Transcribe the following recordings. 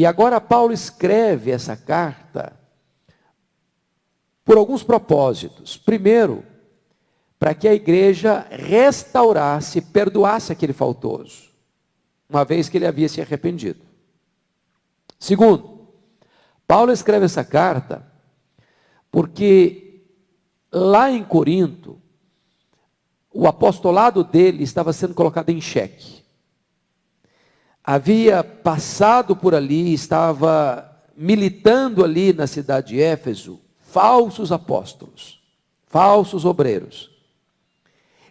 E agora Paulo escreve essa carta por alguns propósitos. Primeiro, para que a igreja restaurasse, perdoasse aquele faltoso, uma vez que ele havia se arrependido. Segundo, Paulo escreve essa carta porque lá em Corinto, o apostolado dele estava sendo colocado em xeque. Havia passado por ali, estava militando ali na cidade de Éfeso, falsos apóstolos, falsos obreiros.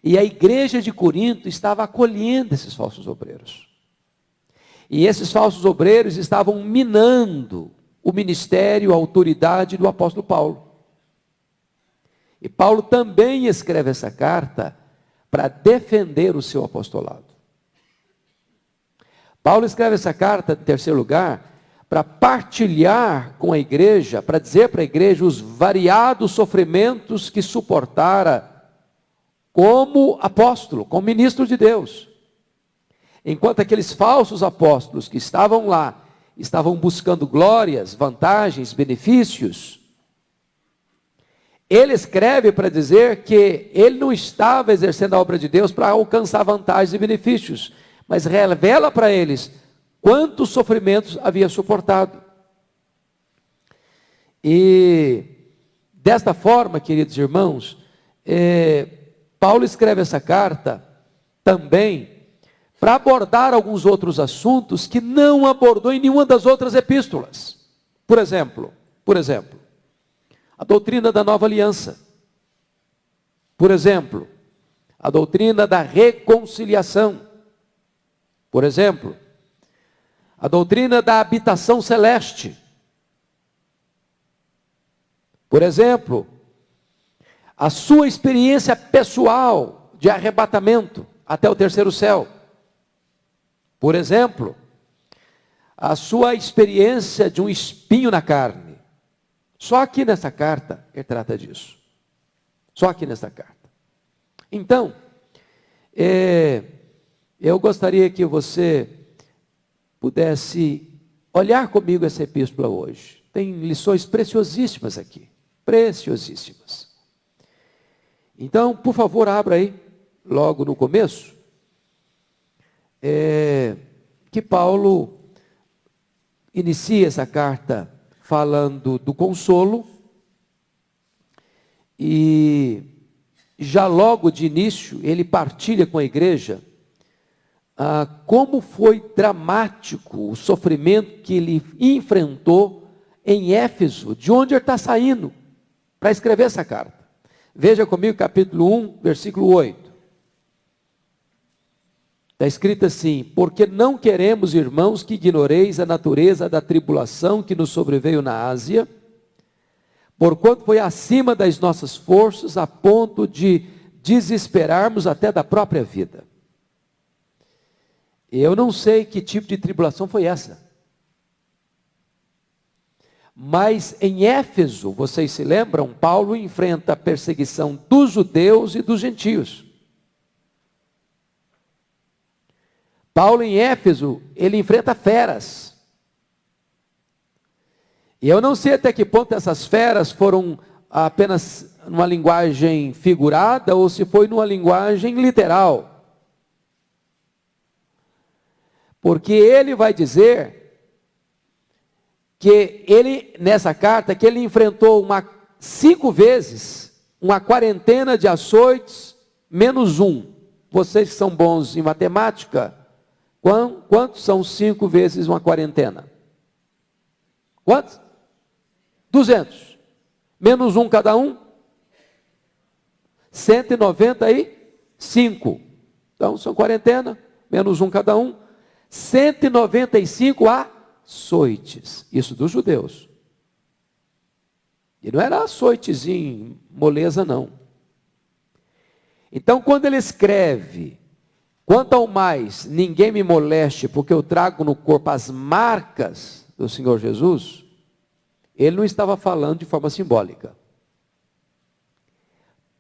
E a igreja de Corinto estava acolhendo esses falsos obreiros. E esses falsos obreiros estavam minando o ministério, a autoridade do apóstolo Paulo. E Paulo também escreve essa carta para defender o seu apostolado. Paulo escreve essa carta, em terceiro lugar, para partilhar com a igreja, para dizer para a igreja os variados sofrimentos que suportara como apóstolo, como ministro de Deus. Enquanto aqueles falsos apóstolos que estavam lá, estavam buscando glórias, vantagens, benefícios, ele escreve para dizer que ele não estava exercendo a obra de Deus para alcançar vantagens e benefícios, mas revela para eles quantos sofrimentos havia suportado. E desta forma, queridos irmãos, Paulo escreve essa carta também para abordar alguns outros assuntos que não abordou em nenhuma das outras epístolas. Por exemplo, a doutrina da nova aliança. Por exemplo, a doutrina da reconciliação. Por exemplo, a doutrina da habitação celeste. Por exemplo, a sua experiência pessoal de arrebatamento até o terceiro céu. Por exemplo, a sua experiência de um espinho na carne. Só aqui nessa carta ele trata disso. Só aqui nessa carta. Então, eu gostaria que você pudesse olhar comigo essa epístola hoje. Tem lições preciosíssimas aqui. Preciosíssimas. Então, por favor, abra aí, logo no começo, que Paulo inicia essa carta falando do consolo, e já logo de início ele partilha com a igreja como foi dramático o sofrimento que ele enfrentou em Éfeso, de onde ele está saindo para escrever essa carta. Veja comigo capítulo 1, versículo 8. Está escrito assim: porque não queremos, irmãos, que ignoreis a natureza da tribulação que nos sobreveio na Ásia, porquanto foi acima das nossas forças, a ponto de desesperarmos até da própria vida. Eu não sei que tipo de tribulação foi essa. Mas em Éfeso, vocês se lembram, Paulo enfrenta a perseguição dos judeus e dos gentios. Paulo em Éfeso, ele enfrenta feras. E eu não sei até que ponto essas feras foram apenas numa linguagem figurada ou se foi numa linguagem literal. Porque ele vai dizer que ele, nessa carta, que ele enfrentou 5 vezes uma quarentena de açoites, menos 1. Vocês que são bons em matemática, quantos são 5 vezes uma quarentena? Quantos? 200. Menos 1 cada um? 195. Então, são quarentena, menos 1 cada um. 195 açoites. Isso dos judeus. E não era açoitezinho, moleza não. Então, quando ele escreve: quanto ao mais, ninguém me moleste, porque eu trago no corpo as marcas do Senhor Jesus, ele não estava falando de forma simbólica.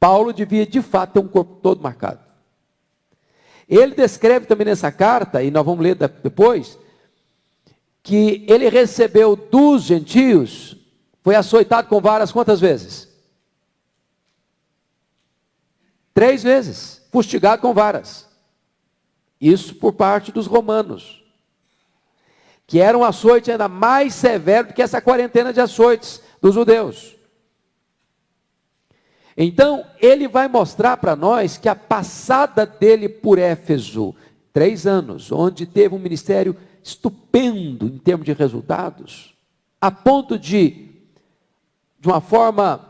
Paulo devia de fato ter um corpo todo marcado. Ele descreve também nessa carta, e nós vamos ler depois, que ele recebeu dos gentios, foi açoitado com varas quantas vezes? 3 vezes, fustigado com varas. Isso por parte dos romanos, que era um açoite ainda mais severo do que essa quarentena de açoites dos judeus. Então, ele vai mostrar para nós que a passada dele por Éfeso, 3 anos, onde teve um ministério estupendo em termos de resultados, a ponto de uma forma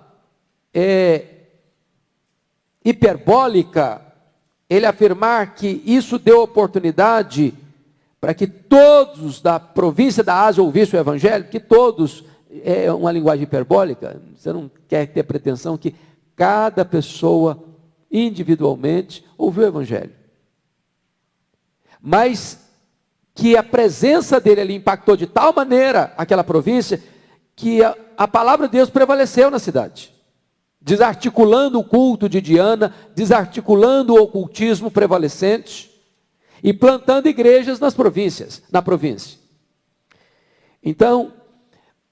hiperbólica, ele afirmar que isso deu oportunidade para que todos da província da Ásia ouvissem o Evangelho, que todos, é uma linguagem hiperbólica, você não quer ter pretensão que cada pessoa individualmente ouviu o Evangelho. Mas que a presença dele ali impactou de tal maneira aquela província, que a palavra de Deus prevaleceu na cidade, desarticulando o culto de Diana, desarticulando o ocultismo prevalecente, e plantando igrejas na província. Então,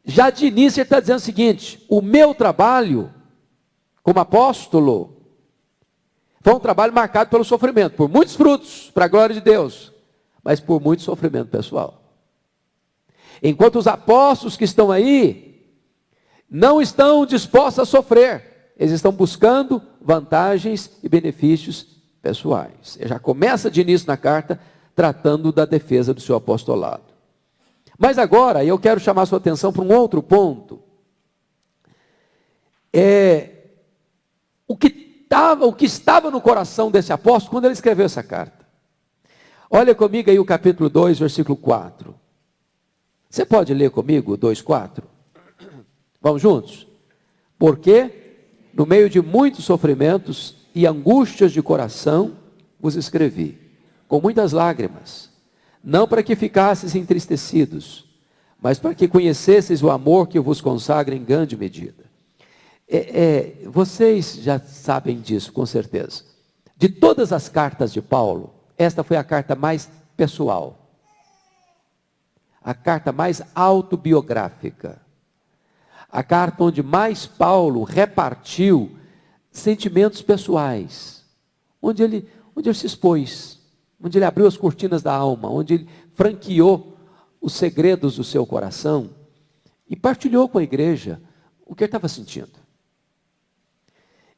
já de início ele está dizendo o seguinte: o meu trabalho como apóstolo foi um trabalho marcado pelo sofrimento, por muitos frutos, para a glória de Deus, mas por muito sofrimento pessoal. Enquanto os apóstolos que estão aí não estão dispostos a sofrer, eles estão buscando vantagens e benefícios pessoais. Ele já começa de início na carta tratando da defesa do seu apostolado. Mas agora eu quero chamar a sua atenção para um outro ponto. O que estava no coração desse apóstolo quando ele escreveu essa carta. Olha comigo aí o capítulo 2, versículo 4. Você pode ler comigo 2:4? Vamos juntos? Porque no meio de muitos sofrimentos e angústias de coração vos escrevi, com muitas lágrimas, não para que ficasseis entristecidos, mas para que conhecesseis o amor que vos consagra em grande medida. Vocês já sabem disso, com certeza. De todas as cartas de Paulo, esta foi a carta mais pessoal, a carta mais autobiográfica, a carta onde mais Paulo repartiu sentimentos pessoais, onde ele se expôs, onde ele abriu as cortinas da alma, onde ele franqueou os segredos do seu coração e partilhou com a igreja o que ele estava sentindo.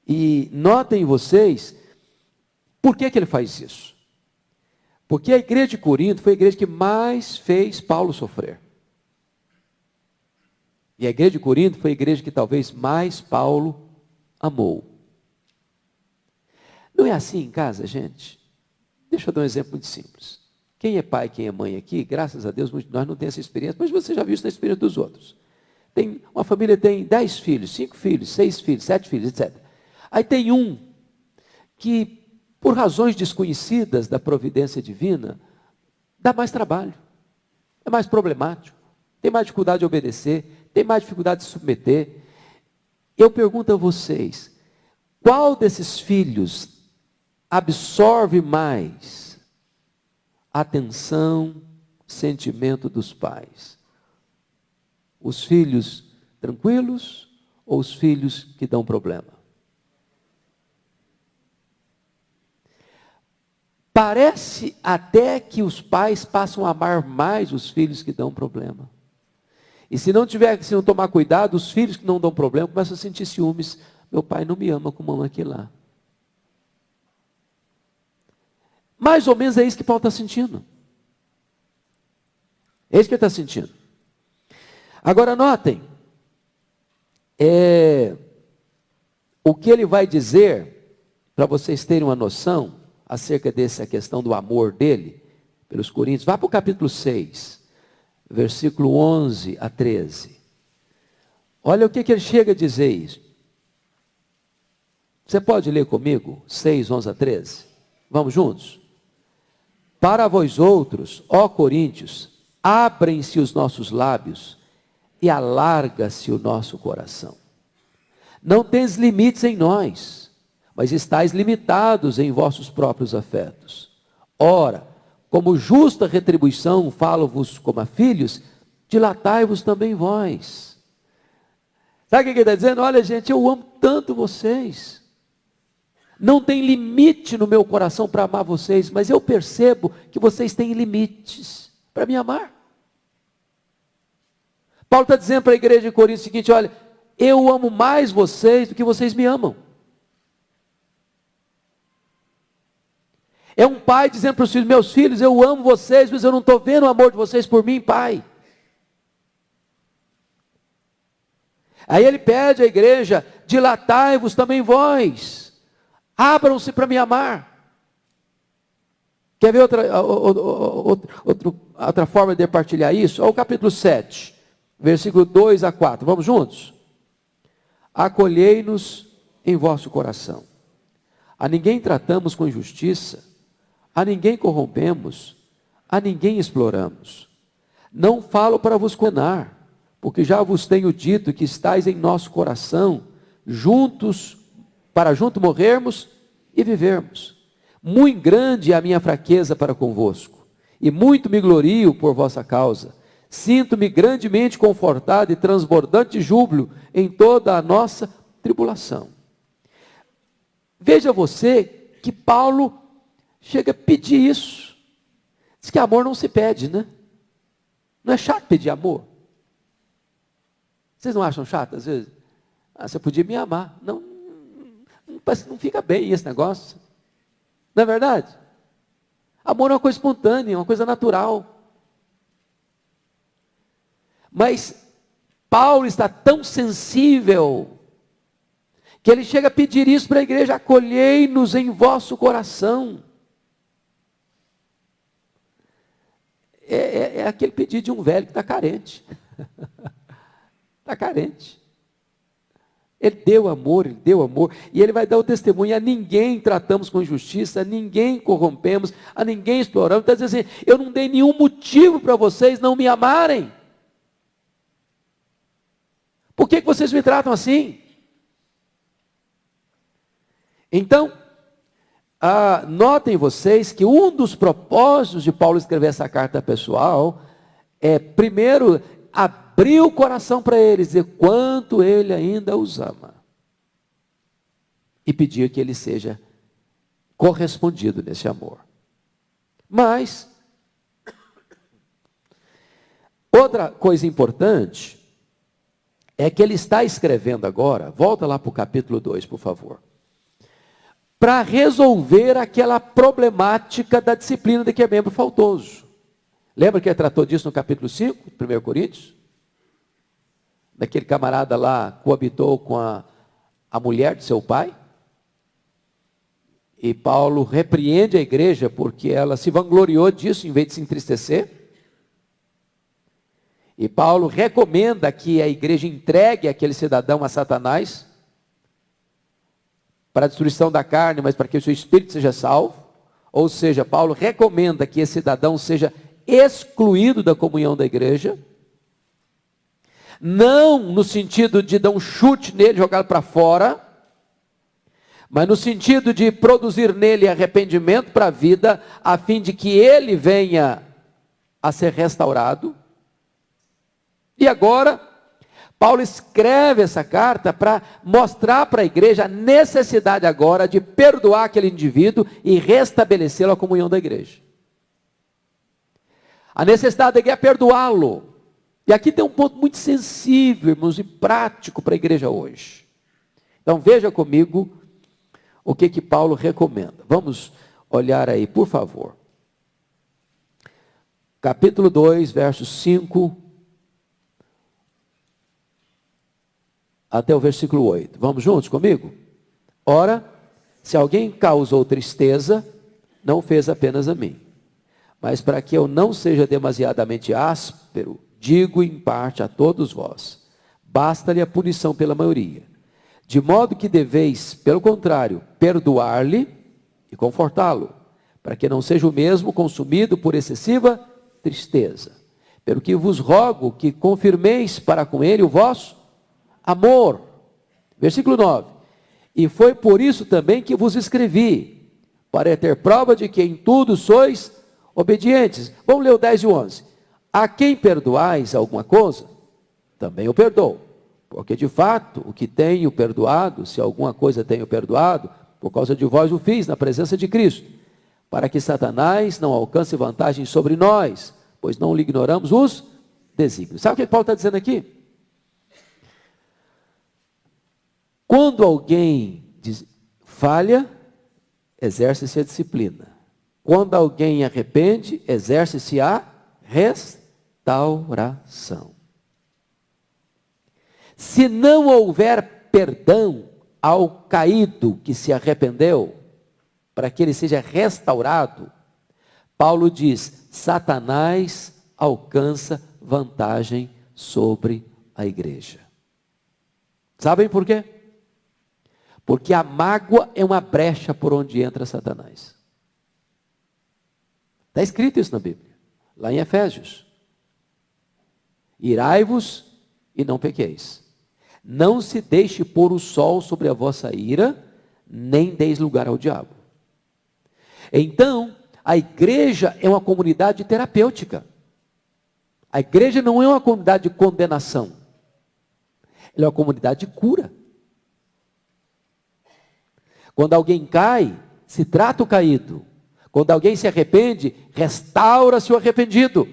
E notem vocês, por que ele faz isso? Porque a igreja de Corinto foi a igreja que mais fez Paulo sofrer. E a igreja de Corinto foi a igreja que talvez mais Paulo amou. Não é assim em casa, gente? Deixa eu dar um exemplo muito simples. Quem é pai, quem é mãe aqui, graças a Deus, nós não temos essa experiência, mas você já viu isso na experiência dos outros. Uma família tem 10 filhos, 5 filhos, 6 filhos, 7 filhos, etc. Aí tem um que, por razões desconhecidas da providência divina, dá mais trabalho, é mais problemático, tem mais dificuldade de obedecer, tem mais dificuldade de se submeter. Eu pergunto a vocês, qual desses filhos absorve mais atenção, sentimento dos pais? Os filhos tranquilos ou os filhos que dão problema? Parece até que os pais passam a amar mais os filhos que dão problema. E se não tomar cuidado, os filhos que não dão problema começam a sentir ciúmes. Meu pai não me ama como ama aquele lá. Mais ou menos é isso que Paulo está sentindo. É isso que ele está sentindo. Agora notem, o que ele vai dizer, para vocês terem uma noção, acerca dessa questão do amor dele, pelos coríntios. Vá para o capítulo 6, versículo 11 a 13. Olha o que ele chega a dizer isso. Você pode ler comigo? 6, 11 a 13. Vamos juntos? Para vós outros, ó coríntios, abrem-se os nossos lábios e alarga-se o nosso coração. Não tens limites em nós, mas estáis limitados em vossos próprios afetos. Ora, como justa retribuição falo-vos como a filhos, dilatai-vos também vós. Sabe o que ele está dizendo? Olha, gente, eu amo tanto vocês. Não tem limite no meu coração para amar vocês, mas eu percebo que vocês têm limites para me amar. Paulo está dizendo para a igreja de Corinto o seguinte: olha, eu amo mais vocês do que vocês me amam. É um pai dizendo para os filhos: meus filhos, eu amo vocês, mas eu não estou vendo o amor de vocês por mim, pai. Aí ele pede à igreja: dilatai-vos também vós, abram-se para me amar. Quer ver outra forma de partilhar isso? Olha o capítulo 7, versículo 2 a 4, vamos juntos? Acolhei-nos em vosso coração, a ninguém tratamos com injustiça, a ninguém corrompemos, a ninguém exploramos. Não falo para vos condenar, porque já vos tenho dito que estáis em nosso coração, juntos, para junto morrermos e vivermos. Muito grande é a minha fraqueza para convosco, e muito me glorio por vossa causa. Sinto-me grandemente confortado e transbordante de júbilo em toda a nossa tribulação. Veja você que Paulo chega a pedir isso. Diz que amor não se pede, né? Não é chato pedir amor? Vocês não acham chato às vezes? Você podia me amar. Não fica bem esse negócio. Não é verdade? Amor é uma coisa espontânea, uma coisa natural. Mas Paulo está tão sensível que ele chega a pedir isso para a igreja: acolhei-nos em vosso coração. É aquele pedido de um velho que está carente. Está carente. Ele deu amor, e ele vai dar o testemunho: a ninguém tratamos com injustiça, a ninguém corrompemos, a ninguém exploramos. Está dizendo assim: eu não dei nenhum motivo para vocês não me amarem. Por que vocês me tratam assim? Então, notem vocês que um dos propósitos de Paulo escrever essa carta pessoal é, primeiro, abrir o coração para eles, dizer quanto ele ainda os ama, e pedir que ele seja correspondido nesse amor. Mas, outra coisa importante é que ele está escrevendo agora, volta lá para o capítulo 2, por favor, para resolver aquela problemática da disciplina de que é membro faltoso. Lembra que ele tratou disso no capítulo 5, 1 Coríntios? Daquele camarada lá coabitou com a mulher de seu pai. E Paulo repreende a igreja porque ela se vangloriou disso em vez de se entristecer. E Paulo recomenda que a igreja entregue aquele cidadão a Satanás, para a destruição da carne, mas para que o seu espírito seja salvo. Ou seja, Paulo recomenda que esse cidadão seja excluído da comunhão da igreja, não no sentido de dar um chute nele, jogá-lo para fora, mas no sentido de produzir nele arrependimento para a vida, a fim de que ele venha a ser restaurado. E agora, Paulo escreve essa carta para mostrar para a igreja a necessidade agora de perdoar aquele indivíduo e restabelecê-lo à comunhão da igreja. A necessidade da igreja é perdoá-lo. E aqui tem um ponto muito sensível, irmãos, e prático para a igreja hoje. Então veja comigo o que Paulo recomenda. Vamos olhar aí, por favor. Capítulo 2, versos 5 até o versículo 8. Vamos juntos comigo? Ora, se alguém causou tristeza, não o fez apenas a mim, mas para que eu não seja demasiadamente áspero, digo em parte a todos vós: basta-lhe a punição pela maioria, de modo que deveis, pelo contrário, perdoar-lhe e confortá-lo, para que não seja o mesmo consumido por excessiva tristeza. Pelo que vos rogo que confirmeis para com ele o vosso amor. Versículo 9. E foi por isso também que vos escrevi, para ter prova de que em tudo sois obedientes. Vamos ler o 10 e o 11. A quem perdoais alguma coisa, também eu perdoo. Porque de fato, o que tenho perdoado, se alguma coisa tenho perdoado, por causa de vós o fiz na presença de Cristo, para que Satanás não alcance vantagem sobre nós, pois não lhe ignoramos os desígnios. Sabe o que Paulo está dizendo aqui? Quando alguém falha, exerce-se a disciplina. Quando alguém arrepende, exerce-se a restauração. Se não houver perdão ao caído que se arrependeu, para que ele seja restaurado, Paulo diz, Satanás alcança vantagem sobre a igreja. Sabem por quê? Porque a mágoa é uma brecha por onde entra Satanás. Está escrito isso na Bíblia, lá em Efésios. Irai-vos e não pequeis. Não se deixe pôr o sol sobre a vossa ira, nem deis lugar ao diabo. Então, a igreja é uma comunidade terapêutica. A igreja não é uma comunidade de condenação. Ela é uma comunidade de cura. Quando alguém cai, se trata o caído. Quando alguém se arrepende, restaura-se o arrependido.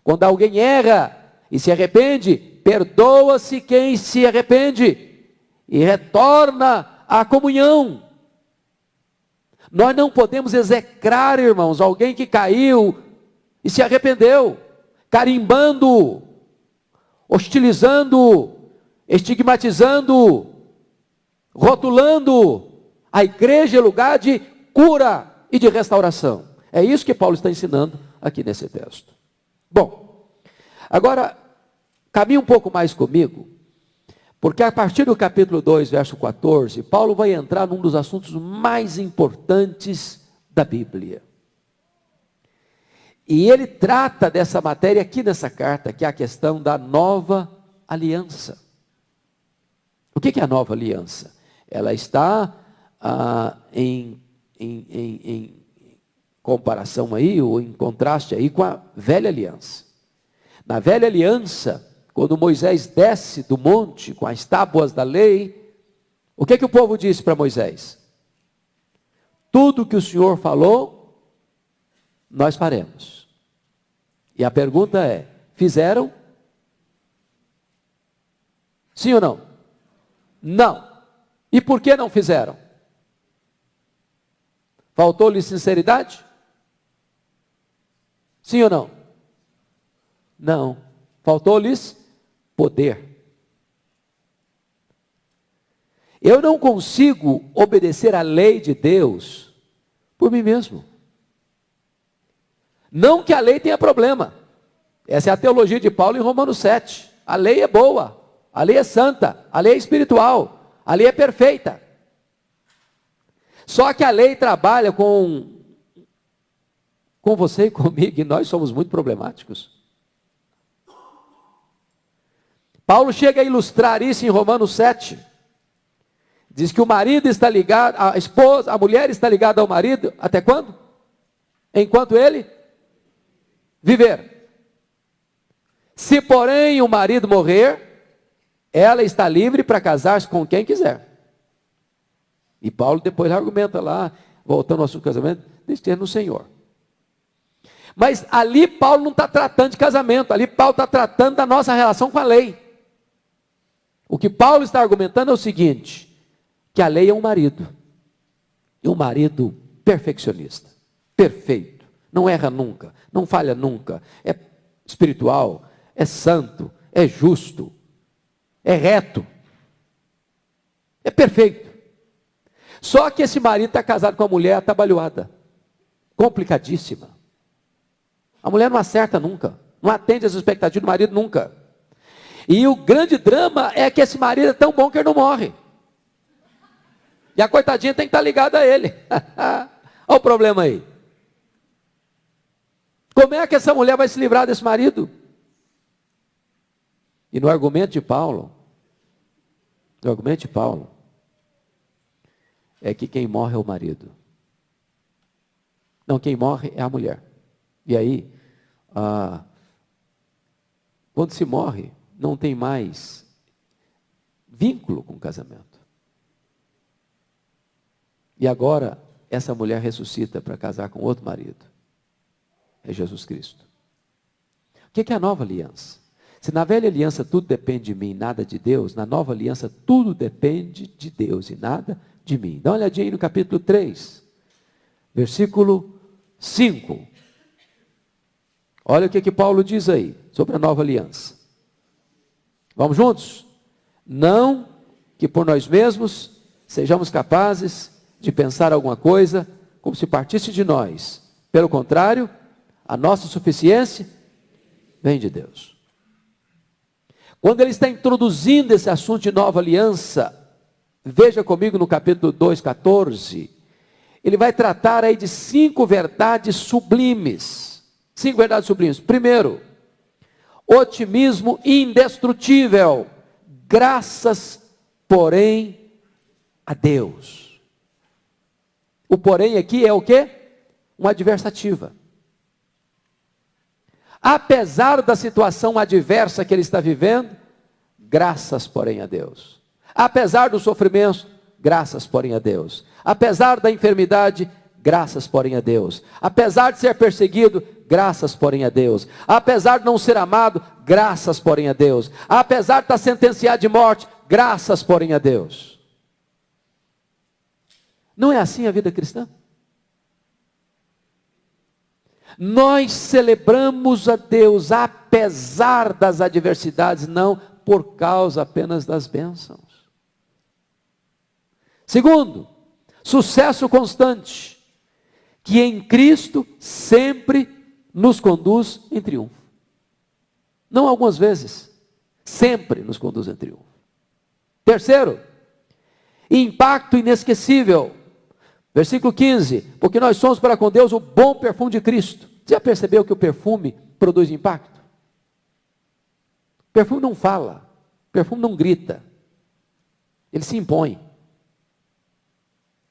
Quando alguém erra e se arrepende, perdoa-se quem se arrepende e retorna à comunhão. Nós não podemos execrar, irmãos, alguém que caiu e se arrependeu, carimbando, hostilizando, estigmatizando, rotulando. A igreja é lugar de cura e de restauração. É isso que Paulo está ensinando aqui nesse texto. Bom, agora, caminhe um pouco mais comigo, porque a partir do capítulo 2, verso 14, Paulo vai entrar num dos assuntos mais importantes da Bíblia. E ele trata dessa matéria aqui nessa carta, que é a questão da nova aliança. O que é a nova aliança? Ela está em comparação aí, ou em contraste aí com a velha aliança. Na velha aliança, quando Moisés desce do monte com as tábuas da lei, o que o povo disse para Moisés? Tudo que o Senhor falou, nós faremos. E a pergunta é, fizeram? Sim ou não? Não. E por que não fizeram? Faltou-lhe sinceridade? Sim ou não? Não. Faltou-lhes poder. Eu não consigo obedecer à lei de Deus por mim mesmo. Não que a lei tenha problema. Essa é a teologia de Paulo em Romanos 7. A lei é boa, a lei é santa, a lei é espiritual, a lei é perfeita. Só que a lei trabalha com você e comigo, e nós somos muito problemáticos. Paulo chega a ilustrar isso em Romanos 7. Diz que o marido está ligado, a mulher está ligada ao marido, até quando? Enquanto ele viver. Se porém o marido morrer, ela está livre para casar-se com quem quiser. E Paulo depois argumenta lá, voltando ao assunto do casamento, diz que é no Senhor. Mas ali Paulo não está tratando de casamento, ali Paulo está tratando da nossa relação com a lei. O que Paulo está argumentando é o seguinte, que a lei é um marido, e um marido perfeccionista, perfeito, não erra nunca, não falha nunca, é espiritual, é santo, é justo, é reto, é perfeito. Só que esse marido está casado com uma mulher atabalhoada, complicadíssima. A mulher não acerta nunca, não atende às expectativas do marido nunca. E o grande drama é que esse marido é tão bom que ele não morre. E a coitadinha tem que estar ligada a ele. Olha o problema aí. Como é que essa mulher vai se livrar desse marido? E no argumento de Paulo, é que quem morre é o marido. Não, quem morre é a mulher. E aí, Quando se morre, não tem mais vínculo com o casamento. E agora, essa mulher ressuscita para casar com outro marido. É Jesus Cristo. O que é a nova aliança? Se na velha aliança tudo depende de mim e nada de Deus, na nova aliança tudo depende de Deus e nada de mim. Dá uma olhadinha aí no capítulo 3, versículo 5. Olha o que Paulo diz aí, sobre a nova aliança. Vamos juntos? Não que por nós mesmos sejamos capazes de pensar alguma coisa como se partisse de nós. Pelo contrário, a nossa suficiência vem de Deus. Quando ele está introduzindo esse assunto de nova aliança, veja comigo no capítulo 2, 14, ele vai tratar aí de 5 verdades sublimes. 5 verdades sublimes. Primeiro, otimismo indestrutível, graças, porém, a Deus. O porém aqui é o quê? Uma adversativa. Apesar da situação adversa que ele está vivendo, graças, porém, a Deus. Apesar do sofrimento, graças, porém, a Deus. Apesar da enfermidade, graças, porém, a Deus. Apesar de ser perseguido, graças, porém, a Deus. Apesar de não ser amado, graças, porém, a Deus. Apesar de estar sentenciado de morte, graças, porém, a Deus. Não é assim a vida cristã? Nós celebramos a Deus apesar das adversidades, não por causa apenas das bênçãos. Segundo, sucesso constante, que em Cristo sempre nos conduz em triunfo. Não algumas vezes, sempre nos conduz em triunfo. Terceiro, impacto inesquecível. Versículo 15, porque nós somos para com Deus o bom perfume de Cristo. Você já percebeu que o perfume produz impacto? O perfume não fala, o perfume não grita, ele se impõe.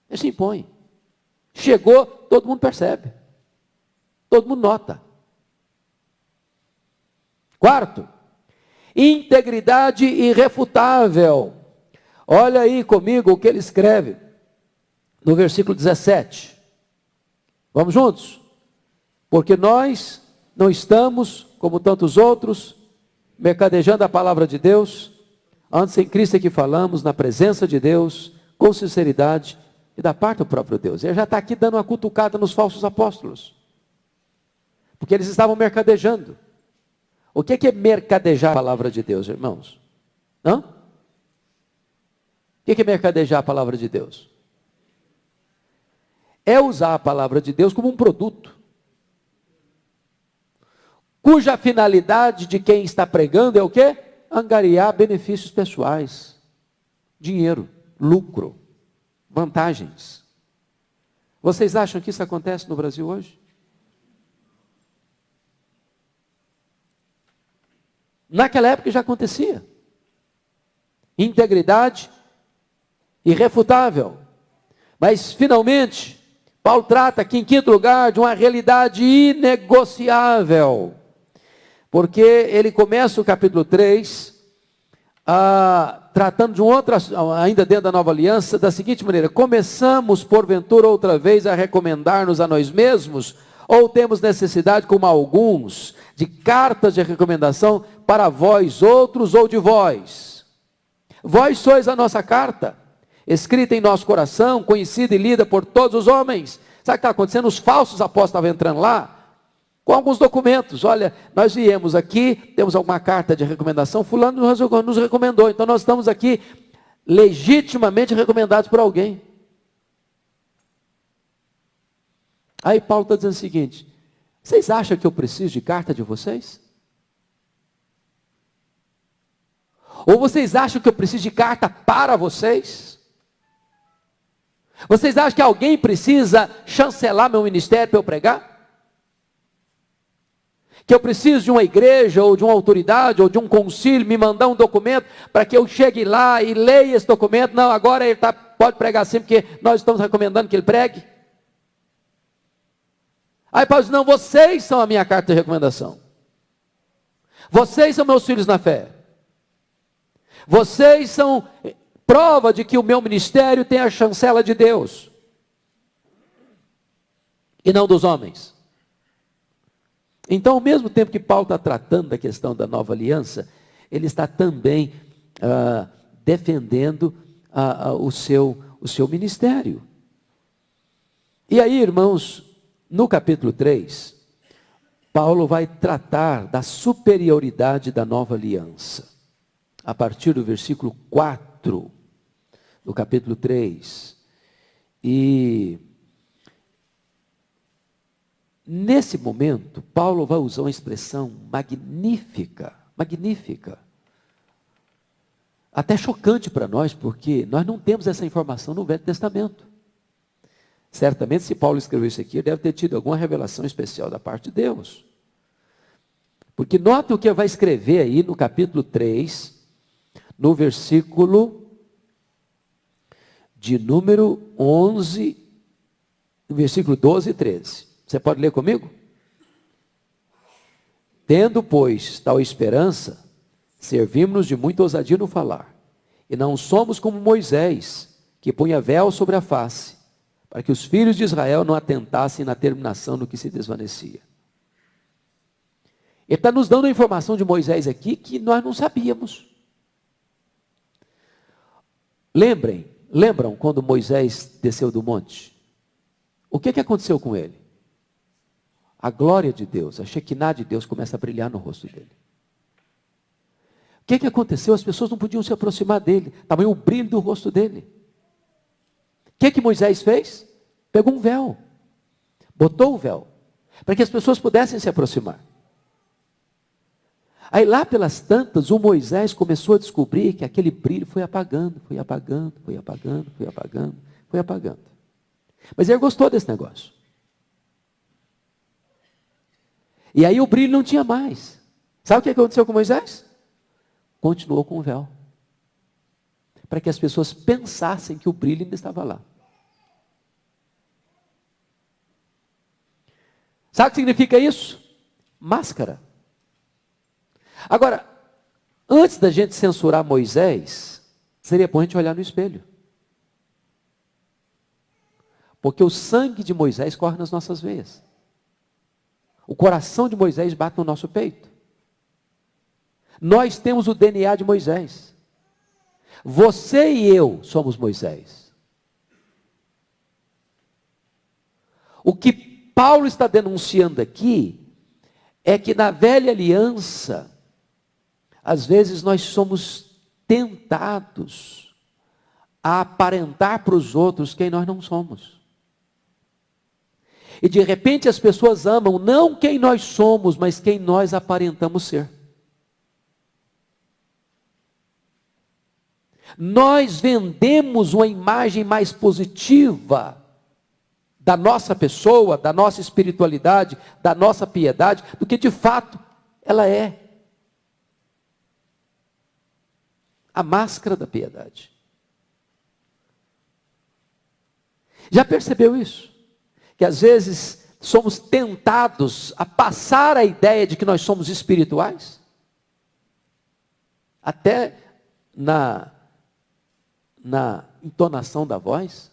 Ele se impõe. Chegou, todo mundo percebe, todo mundo nota. Quarto, integridade irrefutável. Olha aí comigo o que ele escreve no versículo 17. Vamos juntos? Porque nós não estamos, como tantos outros, mercadejando a palavra de Deus, antes em Cristo é que falamos, na presença de Deus, com sinceridade e da parte do próprio Deus. Ele já está aqui dando uma cutucada nos falsos apóstolos, porque eles estavam mercadejando. O que é mercadejar a palavra de Deus, irmãos? Hã? O que é mercadejar a palavra de Deus? É usar a palavra de Deus como um produto, cuja finalidade de quem está pregando é o quê? Angariar benefícios pessoais, dinheiro, lucro, vantagens. Vocês acham que isso acontece no Brasil hoje? Naquela época já acontecia. Integridade irrefutável. Mas finalmente, Paulo trata aqui em quinto lugar de uma realidade inegociável. Porque ele começa o capítulo 3, tratando de um outro, ainda dentro da nova aliança, da seguinte maneira: começamos porventura outra vez a recomendar-nos a nós mesmos, ou temos necessidade, como alguns, de cartas de recomendação para vós outros ou de vós? Vós sois a nossa carta, escrita em nosso coração, conhecida e lida por todos os homens. Sabe o que está acontecendo? Os falsos apóstolos estavam entrando lá, com alguns documentos. Olha, nós viemos aqui, temos alguma carta de recomendação, fulano nos recomendou, então nós estamos aqui legitimamente recomendados por alguém. Aí Paulo está dizendo o seguinte: vocês acham que eu preciso de carta de vocês? Ou vocês acham que eu preciso de carta para vocês? Vocês acham que alguém precisa chancelar meu ministério para eu pregar? Que eu preciso de uma igreja, ou de uma autoridade, ou de um concílio, me mandar um documento, para que eu chegue lá e leia esse documento? Não, agora ele pode pregar assim, porque nós estamos recomendando que ele pregue. Aí Paulo diz: não, vocês são a minha carta de recomendação. Vocês são meus filhos na fé. Vocês são prova de que o meu ministério tem a chancela de Deus e não dos homens. Então, ao mesmo tempo que Paulo está tratando da questão da nova aliança, ele está também defendendo o seu ministério. E aí, irmãos, no capítulo 3, Paulo vai tratar da superioridade da nova aliança. A partir do versículo 4, do capítulo 3. E nesse momento, Paulo vai usar uma expressão magnífica, magnífica. Até chocante para nós, porque nós não temos essa informação no Velho Testamento. Certamente, se Paulo escreveu isso aqui, ele deve ter tido alguma revelação especial da parte de Deus. Porque nota o que ele vai escrever aí no capítulo 3, no versículo de número 11, no versículo 12 e 13. Você pode ler comigo? Tendo, pois, tal esperança, servimos-nos de muita ousadia no falar, e não somos como Moisés, que punha véu sobre a face, para que os filhos de Israel não atentassem na terminação do que se desvanecia. Ele está nos dando a informação de Moisés aqui que nós não sabíamos. Lembram quando Moisés desceu do monte? O que aconteceu com ele? A glória de Deus, a Shekinah de Deus começa a brilhar no rosto dele. O que aconteceu? As pessoas não podiam se aproximar dele, tamanho o brilho do rosto dele. O que Moisés fez? Pegou um véu, botou o véu, para que as pessoas pudessem se aproximar. Aí lá pelas tantas, o Moisés começou a descobrir que aquele brilho foi apagando, foi apagando, foi apagando, foi apagando, foi apagando. Mas ele gostou desse negócio. E aí o brilho não tinha mais. Sabe o que aconteceu com Moisés? Continuou com o véu. Para que as pessoas pensassem que o brilho ainda estava lá. Sabe o que significa isso? Máscara. Agora, antes da gente censurar Moisés, seria bom a gente olhar no espelho. Porque o sangue de Moisés corre nas nossas veias. O coração de Moisés bate no nosso peito. Nós temos o DNA de Moisés. Você e eu somos Moisés. O que Paulo está denunciando aqui é que na velha aliança, às vezes nós somos tentados a aparentar para os outros quem nós não somos. E de repente as pessoas amam não quem nós somos, mas quem nós aparentamos ser. Nós vendemos uma imagem mais positiva da nossa pessoa, da nossa espiritualidade, da nossa piedade, do que de fato ela é. A máscara da piedade. Já percebeu isso? Que às vezes somos tentados a passar a ideia de que nós somos espirituais? Até na entonação da voz?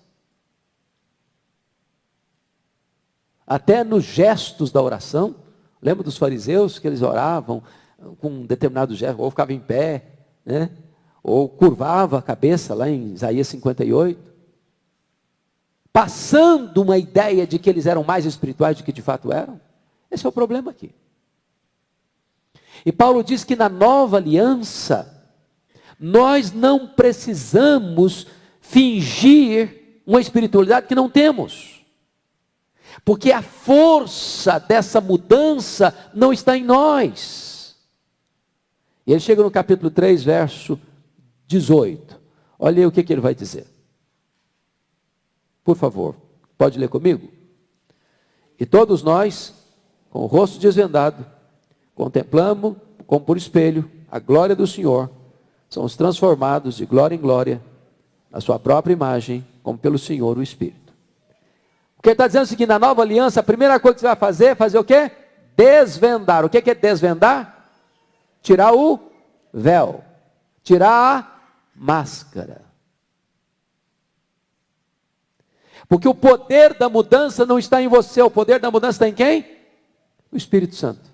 Até nos gestos da oração? Lembra dos fariseus que eles oravam com um determinado gesto, ou ficava em pé, né? Ou curvava a cabeça lá em Isaías 58, passando uma ideia de que eles eram mais espirituais do que de fato eram. Esse é o problema aqui. E Paulo diz que na nova aliança, nós não precisamos fingir uma espiritualidade que não temos. Porque a força dessa mudança não está em nós. E ele chega no capítulo 3, verso 18. Olha aí o que ele vai dizer. Por favor, pode ler comigo? E todos nós, com o rosto desvendado, contemplamos, como por espelho, a glória do Senhor, somos transformados de glória em glória, na sua própria imagem, como pelo Senhor o Espírito. O que ele está dizendo é o seguinte: na nova aliança, a primeira coisa que você vai fazer é fazer o quê? Desvendar. O que é desvendar? tirar o véu, tirar a máscara. Porque o poder da mudança não está em você, o poder da mudança está em quem? O Espírito Santo.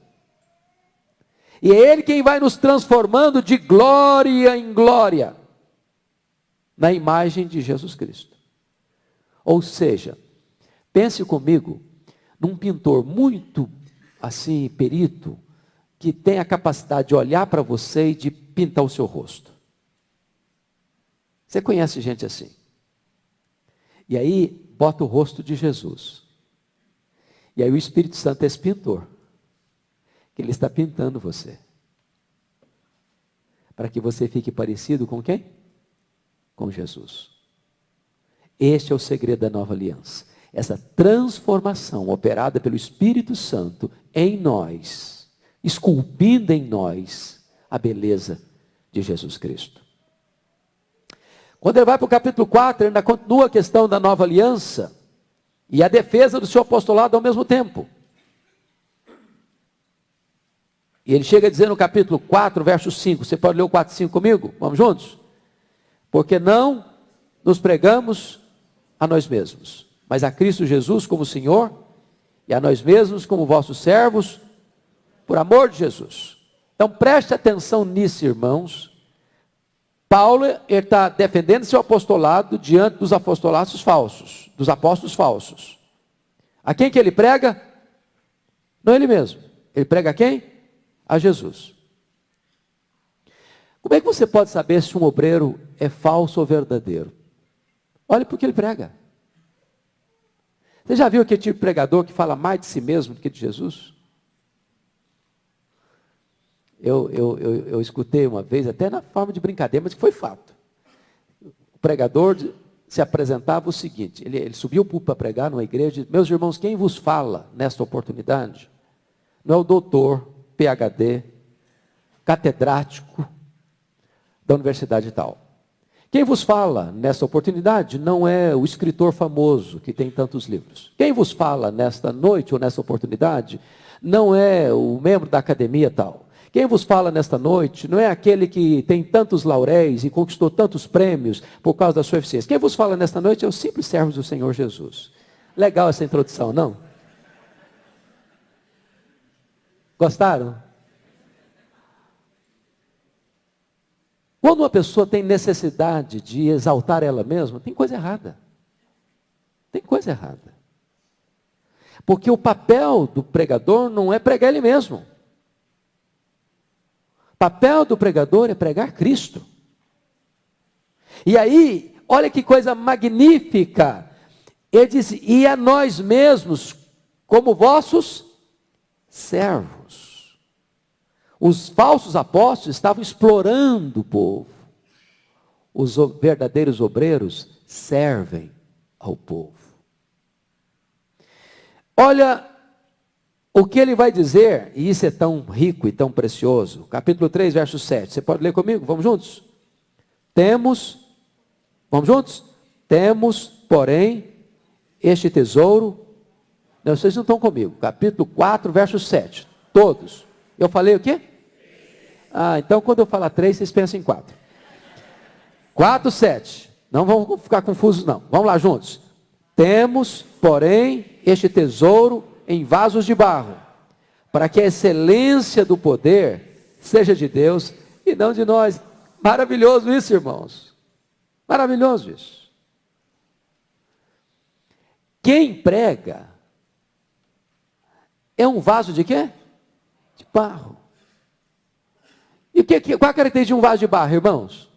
E é Ele quem vai nos transformando de glória em glória, na imagem de Jesus Cristo. Ou seja, pense comigo, num pintor muito, assim, perito, que tem a capacidade de olhar para você e de pintar o seu rosto. Você conhece gente assim? E aí, bota o rosto de Jesus. E aí o Espírito Santo é esse pintor, que ele está pintando você. Para que você fique parecido com quem? Com Jesus. Este é o segredo da nova aliança. Essa transformação operada pelo Espírito Santo em nós, esculpindo em nós a beleza de Jesus Cristo. Quando ele vai para o capítulo 4, ele ainda continua a questão da nova aliança e a defesa do seu apostolado ao mesmo tempo. E ele chega a dizer no capítulo 4, verso 5, você pode ler o 4 e 5 comigo? Vamos juntos? Porque não nos pregamos a nós mesmos, mas a Cristo Jesus como Senhor, e a nós mesmos como vossos servos, por amor de Jesus. Então preste atenção nisso, irmãos. Paulo está defendendo seu apostolado diante dos apostolados falsos, dos apóstolos falsos. A quem que ele prega? Não ele mesmo. Ele prega a quem? A Jesus. Como é que você pode saber se um obreiro é falso ou verdadeiro? Olhe para o que ele prega. Você já viu aquele tipo de pregador que fala mais de si mesmo do que de Jesus? Eu escutei uma vez, até na forma de brincadeira, mas que foi fato. O pregador se apresentava o seguinte, ele subiu o púlpito para pregar numa igreja e disse, meus irmãos, quem vos fala nesta oportunidade não é o doutor, PhD, catedrático da universidade tal. Quem vos fala nesta oportunidade não é o escritor famoso que tem tantos livros. Quem vos fala nesta noite ou nesta oportunidade não é o membro da academia tal. Quem vos fala nesta noite não é aquele que tem tantos lauréis e conquistou tantos prêmios por causa da sua eficiência. Quem vos fala nesta noite é os simples servos do Senhor Jesus. Legal essa introdução, não? Gostaram? Quando uma pessoa tem necessidade de exaltar ela mesma, tem coisa errada. Tem coisa errada. Porque o papel do pregador não é pregar ele mesmo. O papel do pregador é pregar Cristo. E aí, olha que coisa magnífica. Ele diz, e a nós mesmos, como vossos servos. Os falsos apóstolos estavam explorando o povo. Os verdadeiros obreiros servem ao povo. Olha o que ele vai dizer, e isso é tão rico e tão precioso. Capítulo 3, verso 7. Você pode ler comigo? Vamos juntos? Vamos juntos? Temos, porém, este tesouro. Não, vocês não estão comigo. Capítulo 4, verso 7. Todos. Eu falei o quê? Então quando eu falar 3, vocês pensam em 4. 4, 7. Não vão ficar confusos não. Vamos lá juntos. Temos, porém, este tesouro em vasos de barro, para que a excelência do poder seja de Deus e não de nós. Maravilhoso isso, irmãos. Maravilhoso isso. Quem prega é um vaso de quê? De barro. E qual a característica de um vaso de barro, irmãos?